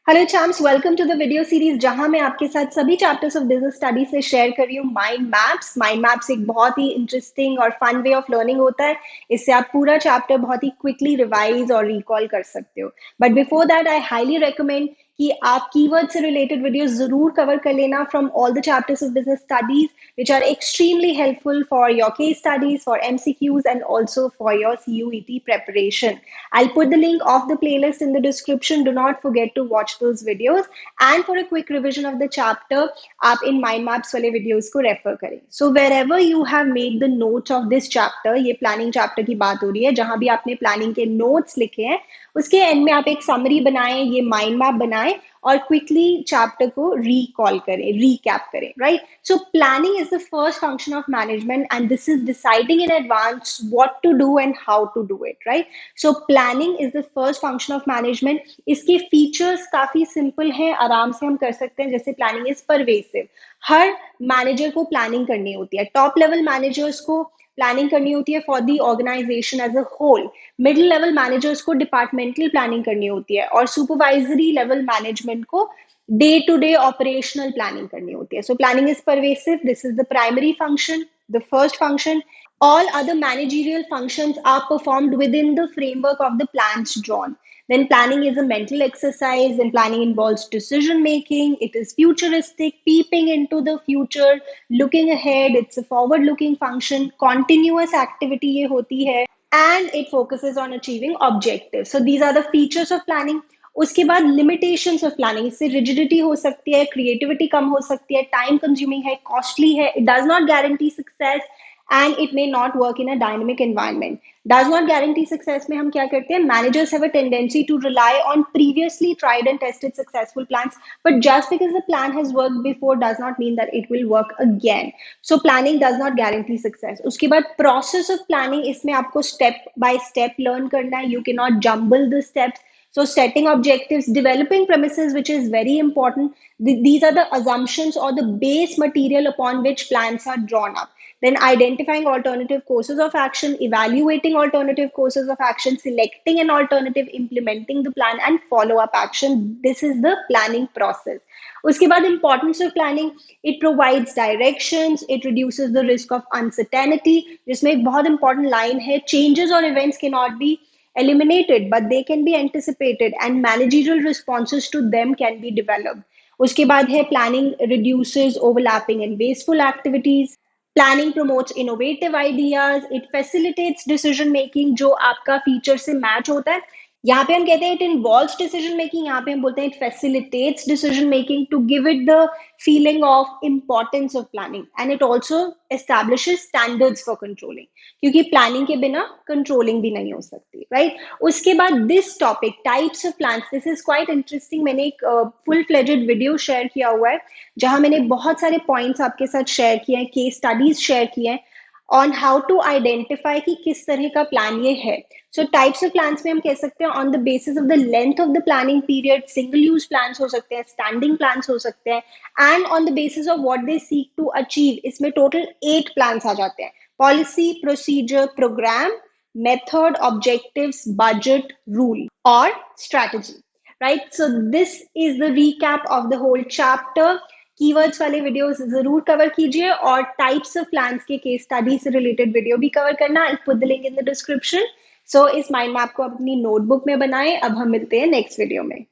Hello champs, welcome to the video series जहां मैं आपके साथ सभी चैप्टर्स ऑफ बिजनेस स्टडी से शेयर कर रही हूँ माइंड मैप्स एक बहुत ही इंटरेस्टिंग और फन वे ऑफ लर्निंग होता है। इससे आप पूरा चैप्टर बहुत ही क्विकली रिवाइज और रिकॉल कर सकते हो। But before that I highly recommend कि आप कीवर्ड से रिलेटेड वीडियोस जरूर कवर कर लेना from all the chapters of business studies which are extremely helpful for your case studies, for MCQs, and also for your CUET preparation. I'll put the link of the playlist in the description. Do not forget to watch those videos. And for a quick revision of the chapter, आप in mind maps वाले videos को refer करें. So wherever you have made the notes of this chapter, ये planning chapter की बात हो रही है, जहां भी आपने planning के notes लिखे हैं, उसके एंड में आप एक समरी बनाएं, ये माइंड मैप बनाएं और क्विकली चैप्टर को रिकॉल करें, रिकैप करें, right? So planning is the first function of management and this is deciding in advance what to do and how to do it, right? So planning is the first function of management. इसके features काफी simple हैं, आराम से हम कर सकते हैं। जैसे प्लानिंग इज परवेसिव, हर मैनेजर को प्लानिंग करनी होती है। टॉप लेवल मैनेजर्स को प्लानिंग करनी होती है for the organisation as a whole, middle level managers को डिपार्टमेंटल प्लानिंग करनी होती है और सुपरवाइजरी लेवल मैनेजमेंट को day to day operational planning करनी होती है। So planning is pervasive, this is the primary function, the first function. All other managerial functions are performed within the framework of the plans drawn. Then planning is a mental exercise, and planning involves decision making. It is futuristic, peeping into the future, looking ahead. It's a forward looking function. Continuous activity ये होती है, and it focuses on achieving objectives. So these are the features of planning. उसके बाद limitations of planning, इससे rigidity हो सकती है, creativity कम हो सकती है, टाइम कंज्यूमिंग है, कॉस्टली है, it does not guarantee success and it may not work in a dynamic environment. Does not guarantee success में हम क्या करते हैं? Managers have a tendency to rely on previously tried and tested successful plans, but just because the plan has worked before does not mean that it will work again. So planning does not guarantee success. उसके बाद process of planning, इसमें आपको step by step learn करना है. You cannot jumble the steps. So setting objectives, developing premises, which is very important. These are the assumptions or the base material upon which plans are drawn up. Then identifying alternative courses of action, evaluating alternative courses of action, selecting an alternative, implementing the plan, and follow-up action. This is the planning process. उसके बाद importance of planning, it provides directions, it reduces the risk of uncertainty. जिसमें एक बहुत important line है, changes or events cannot be eliminated, but they can be anticipated and managerial responses to them can be developed. उसके बाद है planning reduces overlapping and wasteful activities. Planning promotes innovative ideas. It facilitates decision making जो आपका feature से match होता है। यहाँ पे हम कहते हैं इट इन्वॉल्व्स डिसीजन मेकिंग, यहाँ पे हम बोलते हैं it facilitates decision making to give it the feeling of importance of planning, and it also establishes standards for controlling, क्योंकि प्लानिंग के बिना कंट्रोलिंग भी नहीं हो सकती, राइट? उसके बाद this topic types of plans, this is quite interesting. मैंने एक फुल फ्लेजेड वीडियो शेयर किया हुआ है जहां मैंने बहुत सारे पॉइंट्स आपके साथ शेयर किए हैं, केस स्टडीज शेयर किए हैं ऑन हाउ टू आइडेंटिफाई कि किस तरह का प्लान ये है। सो टाइप्स ऑफ प्लान्स में हम कह सकते हैं on the basis of the length of the planning period, single use plans हो सकते हैं, स्टैंडिंग प्लान्स हो सकते हैं, and on the basis of what they seek to achieve, इसमें टोटल 8 प्लान्स आ जाते हैं: policy, procedure, programme, method, objectives, budget, rule और strategy, right? So this is the recap of the whole chapter. Keywords वाले videos जरूर cover कीजिए और types of plans के केस स्टडी से रिलेटेड वीडियो भी कवर करना। I put the link in the description. So इस माइंड मैप को अपनी नोटबुक में बनाएं। अब हम मिलते हैं नेक्स्ट वीडियो में।